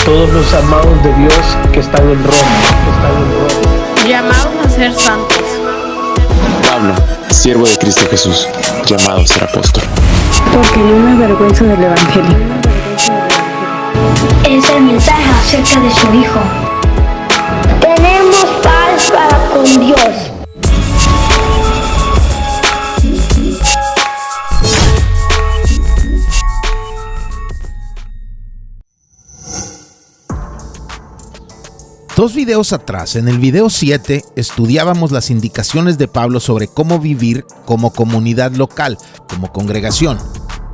todos los amados de Dios que están en Roma, llamados a ser santos. Pablo, siervo de Cristo Jesús, llamado a ser apóstol. Porque no me avergüenzo del Evangelio. Es el mensaje acerca de su Hijo. Tenemos paz para con Dios. Dos videos atrás, en el video 7, estudiábamos las indicaciones de Pablo sobre cómo vivir como comunidad local, como congregación.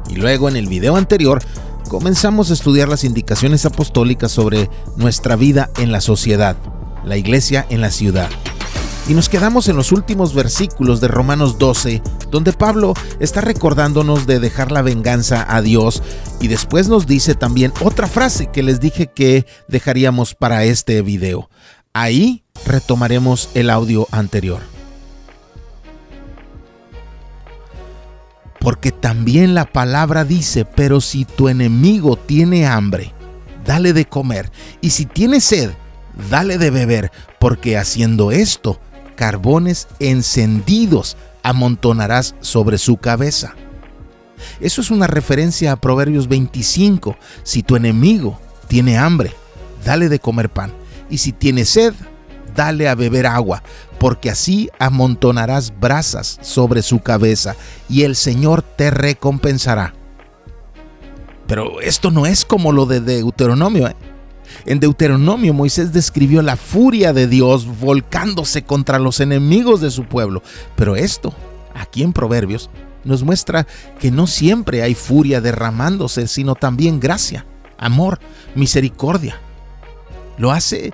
Y luego en el video anterior, comenzamos a estudiar las indicaciones apostólicas sobre nuestra vida en la sociedad, la iglesia en la ciudad. Y nos quedamos en los últimos versículos de Romanos 12, donde Pablo está recordándonos de dejar la venganza a Dios, y después nos dice también otra frase que les dije que dejaríamos para este video. Ahí retomaremos el audio anterior. Porque también la palabra dice, pero si tu enemigo tiene hambre, dale de comer, y si tiene sed, dale de beber, porque haciendo esto, carbones encendidos amontonarás sobre su cabeza. Eso es una referencia a Proverbios 25. Si tu enemigo tiene hambre, dale de comer pan, y si tiene sed, dale a beber agua, porque así amontonarás brasas sobre su cabeza, y el Señor te recompensará. Pero esto no es como lo de Deuteronomio, En Deuteronomio, Moisés describió la furia de Dios volcándose contra los enemigos de su pueblo. Pero esto, aquí en Proverbios, nos muestra que no siempre hay furia derramándose, sino también gracia, amor, misericordia. Lo hace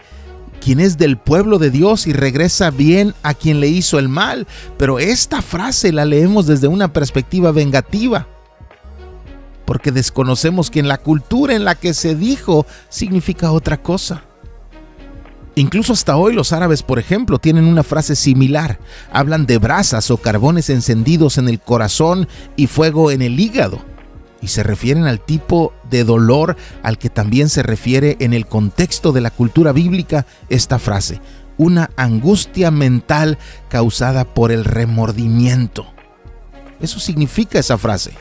quien es del pueblo de Dios y regresa bien a quien le hizo el mal. Pero esta frase la leemos desde una perspectiva vengativa, porque desconocemos que en la cultura en la que se dijo significa otra cosa. Incluso hasta hoy los árabes, por ejemplo, tienen una frase similar. Hablan de brasas o carbones encendidos en el corazón y fuego en el hígado. Y se refieren al tipo de dolor al que también se refiere en el contexto de la cultura bíblica esta frase. Una angustia mental causada por el remordimiento. Eso significa esa frase.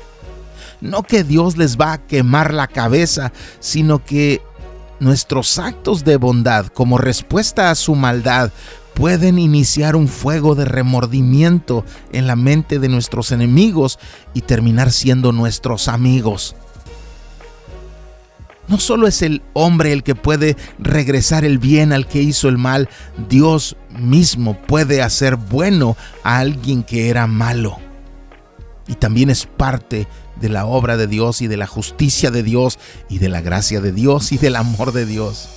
No que Dios les va a quemar la cabeza, sino que nuestros actos de bondad como respuesta a su maldad pueden iniciar un fuego de remordimiento en la mente de nuestros enemigos y terminar siendo nuestros amigos. No solo es el hombre el que puede regresar el bien al que hizo el mal, Dios mismo puede hacer bueno a alguien que era malo. Y también es parte de la obra de Dios y de la justicia de Dios y de la gracia de Dios y del amor de Dios.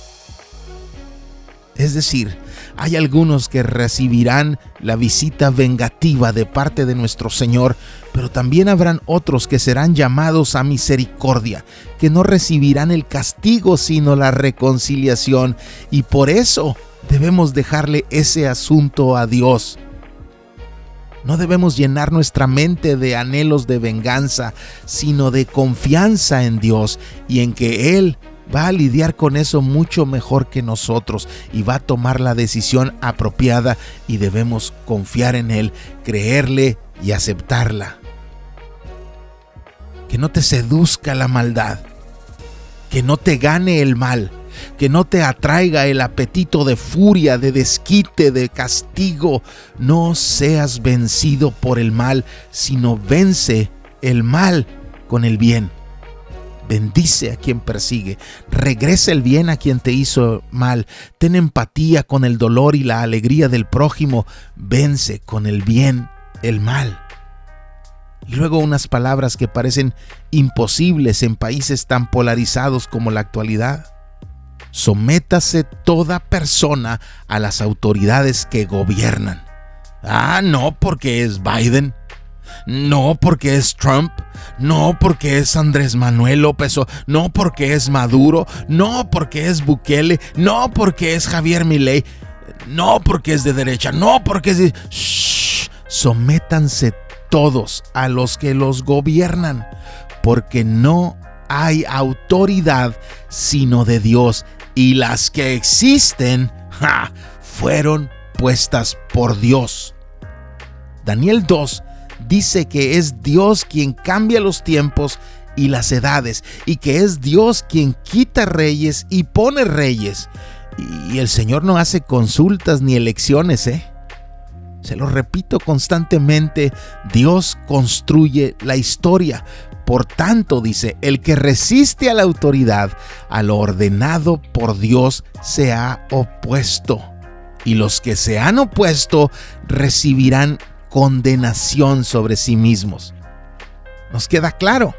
Es decir, hay algunos que recibirán la visita vengativa de parte de nuestro Señor, pero también habrán otros que serán llamados a misericordia, que no recibirán el castigo sino la reconciliación, y por eso debemos dejarle ese asunto a Dios. No debemos llenar nuestra mente de anhelos de venganza, sino de confianza en Dios y en que Él va a lidiar con eso mucho mejor que nosotros y va a tomar la decisión apropiada, y debemos confiar en Él, creerle y aceptarla. Que no te seduzca la maldad, que no te gane el mal, que no te atraiga el apetito de furia, de desquite, de castigo. No seas vencido por el mal, sino vence el mal con el bien. Bendice a quien persigue, regresa el bien a quien te hizo mal, ten empatía con el dolor y la alegría del prójimo, vence con el bien el mal. Y luego unas palabras que parecen imposibles en países tan polarizados como la actualidad. Sométase toda persona a las autoridades que gobiernan. No porque es Biden, no porque es Trump, no porque es Andrés Manuel López, no porque es Maduro, no porque es Bukele, no porque es Javier Milei, no porque es de derecha, no porque es de... Sométanse todos a los que los gobiernan, porque no hay autoridad sino de Dios, y las que existen fueron puestas por Dios. Daniel 2 dice que es Dios quien cambia los tiempos y las edades, y que es Dios quien quita reyes y pone reyes. Y el Señor no hace consultas ni elecciones, Se lo repito constantemente, Dios construye la historia. Por tanto, dice, el que resiste a la autoridad, a lo ordenado por Dios, se ha opuesto. Y los que se han opuesto recibirán condenación sobre sí mismos. ¿Nos queda claro?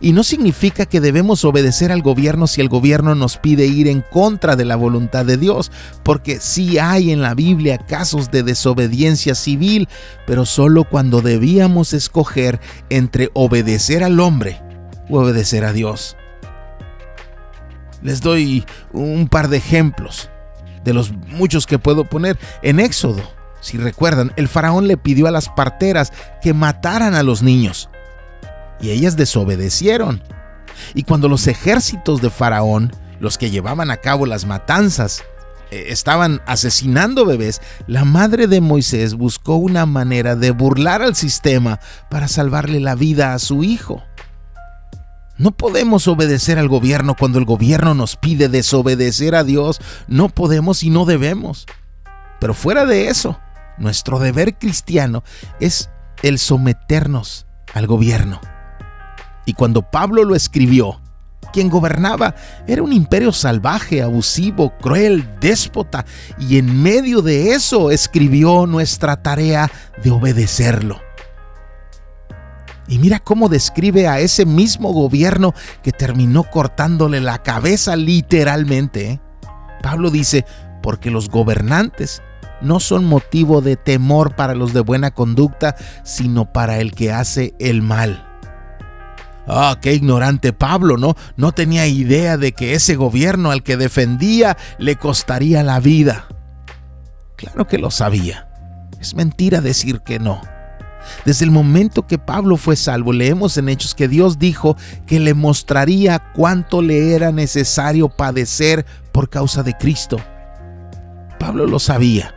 Y no significa que debemos obedecer al gobierno si el gobierno nos pide ir en contra de la voluntad de Dios, porque sí hay en la Biblia casos de desobediencia civil, pero solo cuando debíamos escoger entre obedecer al hombre o obedecer a Dios. Les doy un par de ejemplos de los muchos que puedo poner. En Éxodo, si recuerdan, el faraón le pidió a las parteras que mataran a los niños, y ellas desobedecieron. Y cuando los ejércitos de Faraón, los que llevaban a cabo las matanzas, estaban asesinando bebés, la madre de Moisés buscó una manera de burlar al sistema para salvarle la vida a su hijo. No podemos obedecer al gobierno cuando el gobierno nos pide desobedecer a Dios. No podemos y no debemos. Pero fuera de eso, nuestro deber cristiano es el someternos al gobierno. Y cuando Pablo lo escribió, quien gobernaba era un imperio salvaje, abusivo, cruel, déspota, y en medio de eso escribió nuestra tarea de obedecerlo. Y mira cómo describe a ese mismo gobierno que terminó cortándole la cabeza literalmente. Pablo dice, porque los gobernantes no son motivo de temor para los de buena conducta, sino para el que hace el mal. Qué ignorante Pablo, ¿no? No tenía idea de que ese gobierno al que defendía le costaría la vida. Claro que lo sabía. Es mentira decir que no. Desde el momento que Pablo fue salvo, leemos en Hechos que Dios dijo que le mostraría cuánto le era necesario padecer por causa de Cristo. Pablo lo sabía.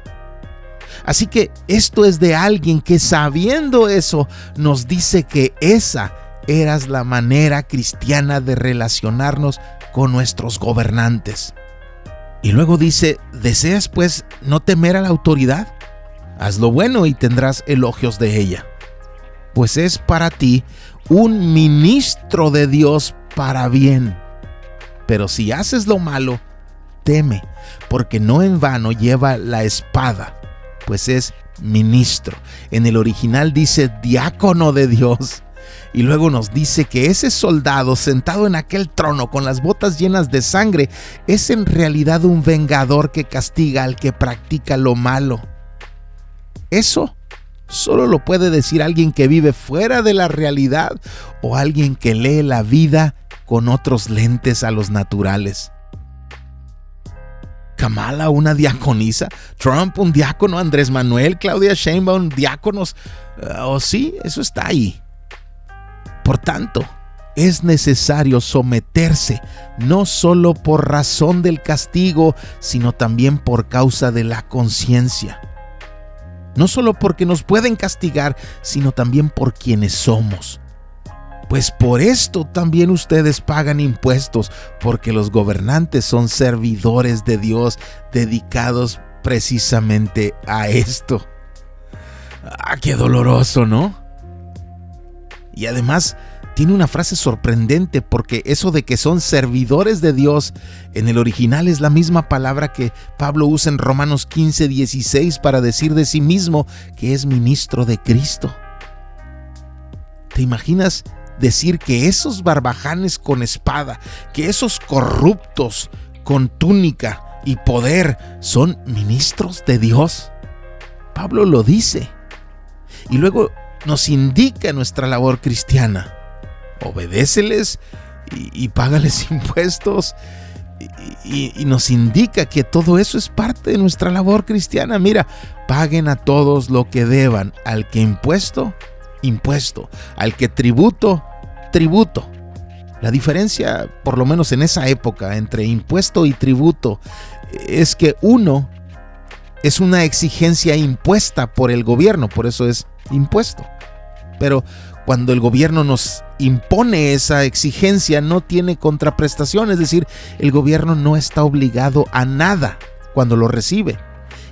Así que esto es de alguien que, sabiendo eso, nos dice que esa era la manera cristiana de relacionarnos con nuestros gobernantes. Y luego dice, ¿deseas pues no temer a la autoridad? Haz lo bueno y tendrás elogios de ella, pues es para ti un ministro de Dios para bien. Pero si haces lo malo, teme, porque no en vano lleva la espada, pues es ministro. En el original dice diácono de Dios. Y luego nos dice que ese soldado sentado en aquel trono con las botas llenas de sangre es en realidad un vengador que castiga al que practica lo malo. Eso solo lo puede decir alguien que vive fuera de la realidad o alguien que lee la vida con otros lentes a los naturales. Kamala, una diaconisa, Trump, un diácono, Andrés Manuel, Claudia Sheinbaum, diáconos. Sí, eso está ahí. Por tanto, es necesario someterse, no solo por razón del castigo, sino también por causa de la conciencia. No solo porque nos pueden castigar, sino también por quienes somos. Pues por esto también ustedes pagan impuestos, porque los gobernantes son servidores de Dios dedicados precisamente a esto. Qué doloroso, ¿no? Y además tiene una frase sorprendente, porque eso de que son servidores de Dios en el original es la misma palabra que Pablo usa en Romanos 15:16 para decir de sí mismo que es ministro de Cristo. ¿Te imaginas decir que esos barbajanes con espada, que esos corruptos con túnica y poder son ministros de Dios? Pablo lo dice. Y luego nos indica nuestra labor cristiana. Obedéceles y págales impuestos. Y nos indica que todo eso es parte de nuestra labor cristiana. Mira, paguen a todos lo que deban. Al que impuesto, impuesto. Al que tributo, tributo. La diferencia, por lo menos en esa época, entre impuesto y tributo, es que uno es una exigencia impuesta por el gobierno, por eso es impuesto. Pero cuando el gobierno nos impone esa exigencia, no tiene contraprestación, es decir, el gobierno no está obligado a nada cuando lo recibe.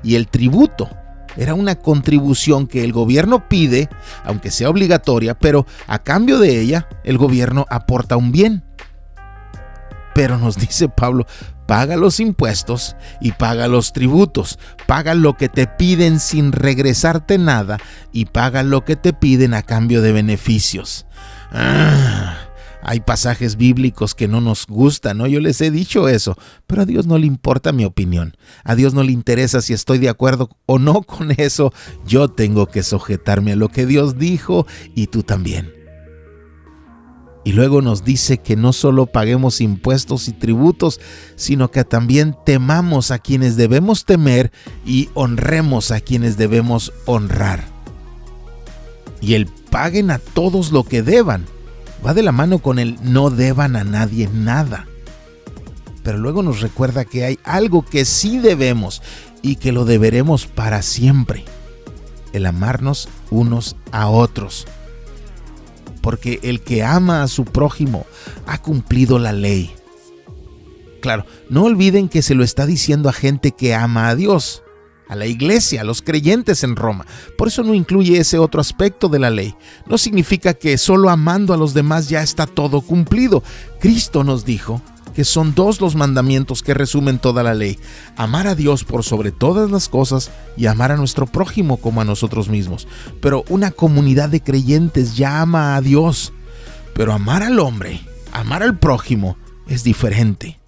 Y el tributo era una contribución que el gobierno pide, aunque sea obligatoria, pero a cambio de ella, el gobierno aporta un bien. Pero nos dice Pablo, paga los impuestos y paga los tributos, paga lo que te piden sin regresarte nada y paga lo que te piden a cambio de beneficios. Hay pasajes bíblicos que no nos gustan, ¿no? Yo les he dicho eso, pero a Dios no le importa mi opinión. A Dios no le interesa si estoy de acuerdo o no con eso. Yo tengo que sujetarme a lo que Dios dijo y tú también. Y luego nos dice que no solo paguemos impuestos y tributos, sino que también temamos a quienes debemos temer y honremos a quienes debemos honrar. Y el paguen a todos lo que deban va de la mano con el no deban a nadie nada. Pero luego nos recuerda que hay algo que sí debemos y que lo deberemos para siempre: el amarnos unos a otros. Porque el que ama a su prójimo ha cumplido la ley. Claro, no olviden que se lo está diciendo a gente que ama a Dios, a la iglesia, a los creyentes en Roma. Por eso no incluye ese otro aspecto de la ley. No significa que solo amando a los demás ya está todo cumplido. Cristo nos dijo que son 2 los mandamientos que resumen toda la ley: amar a Dios por sobre todas las cosas y amar a nuestro prójimo como a nosotros mismos. Pero una comunidad de creyentes ya ama a Dios, pero amar al hombre, amar al prójimo es diferente.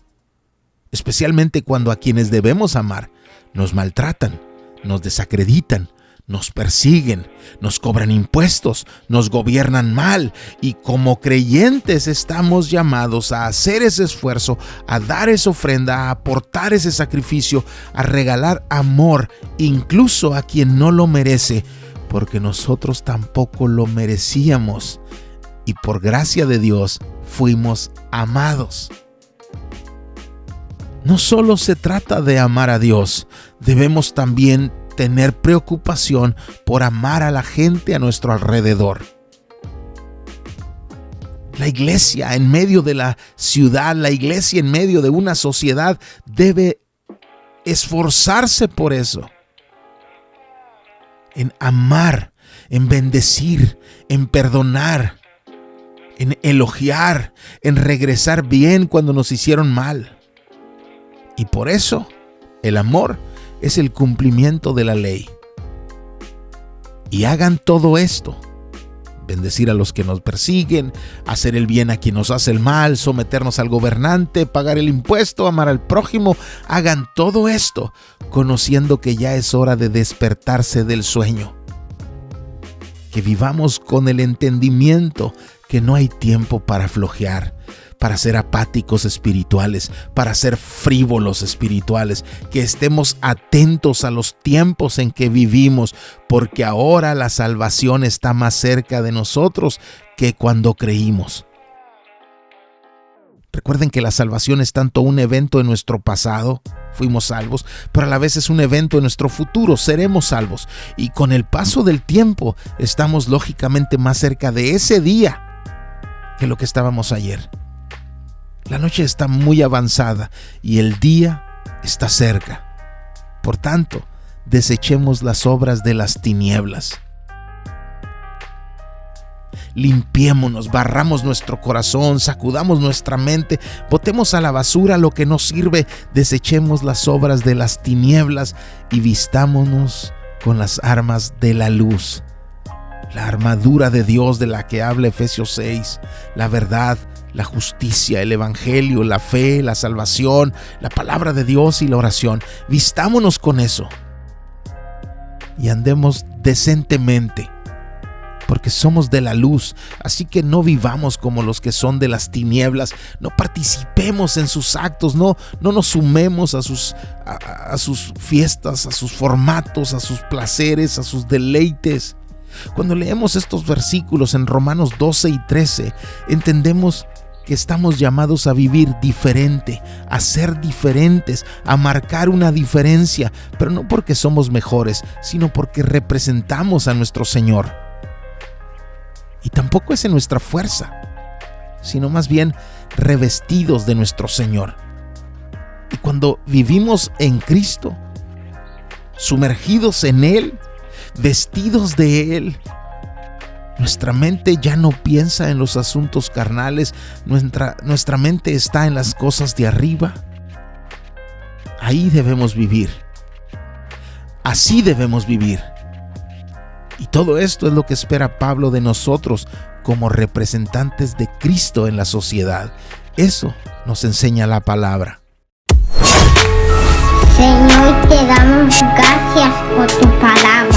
Especialmente cuando a quienes debemos amar nos maltratan, nos desacreditan, nos persiguen, nos cobran impuestos, nos gobiernan mal, y como creyentes estamos llamados a hacer ese esfuerzo, a dar esa ofrenda, a aportar ese sacrificio, a regalar amor, incluso a quien no lo merece, porque nosotros tampoco lo merecíamos y por gracia de Dios fuimos amados. No solo se trata de amar a Dios, debemos también tener preocupación por amar a la gente a nuestro alrededor. La iglesia en medio de la ciudad, la iglesia en medio de una sociedad debe esforzarse por eso. En amar, en bendecir, en perdonar, en elogiar, en regresar bien cuando nos hicieron mal. Y por eso el amor es el cumplimiento de la ley. Y hagan todo esto: bendecir a los que nos persiguen, hacer el bien a quien nos hace el mal, someternos al gobernante, pagar el impuesto, amar al prójimo. Hagan todo esto conociendo que ya es hora de despertarse del sueño. Que vivamos con el entendimiento que no hay tiempo para flojear, para ser apáticos espirituales, para ser frívolos espirituales, que estemos atentos a los tiempos en que vivimos, porque ahora la salvación está más cerca de nosotros que cuando creímos. Recuerden que la salvación es tanto un evento en nuestro pasado, fuimos salvos, pero a la vez es un evento en nuestro futuro, seremos salvos. Y con el paso del tiempo estamos lógicamente más cerca de ese día que lo que estábamos ayer. La noche está muy avanzada y el día está cerca. Por tanto, desechemos las obras de las tinieblas. Limpiémonos, barramos nuestro corazón, sacudamos nuestra mente, botemos a la basura lo que no sirve, desechemos las obras de las tinieblas y vistámonos con las armas de la luz. La armadura de Dios de la que habla Efesios 6, la verdad, la justicia, el evangelio, la fe, la salvación, la palabra de Dios y la oración. Vistámonos con eso y andemos decentemente, porque somos de la luz. Así que no vivamos como los que son de las tinieblas, no participemos en sus actos, no nos sumemos a sus fiestas, a sus formatos, a sus placeres, a sus deleites. Cuando leemos estos versículos en Romanos 12 y 13, entendemos que estamos llamados a vivir diferente, a ser diferentes, a marcar una diferencia, pero no porque somos mejores, sino porque representamos a nuestro Señor. Y tampoco es en nuestra fuerza, sino más bien revestidos de nuestro Señor. Y cuando vivimos en Cristo, sumergidos en Él, vestidos de Él, nuestra mente ya no piensa en los asuntos carnales, nuestra mente está en las cosas de arriba. Ahí debemos vivir. Así debemos vivir. Y todo esto es lo que espera Pablo de nosotros como representantes de Cristo en la sociedad. Eso nos enseña la palabra. Señor, te damos gracias por tu palabra.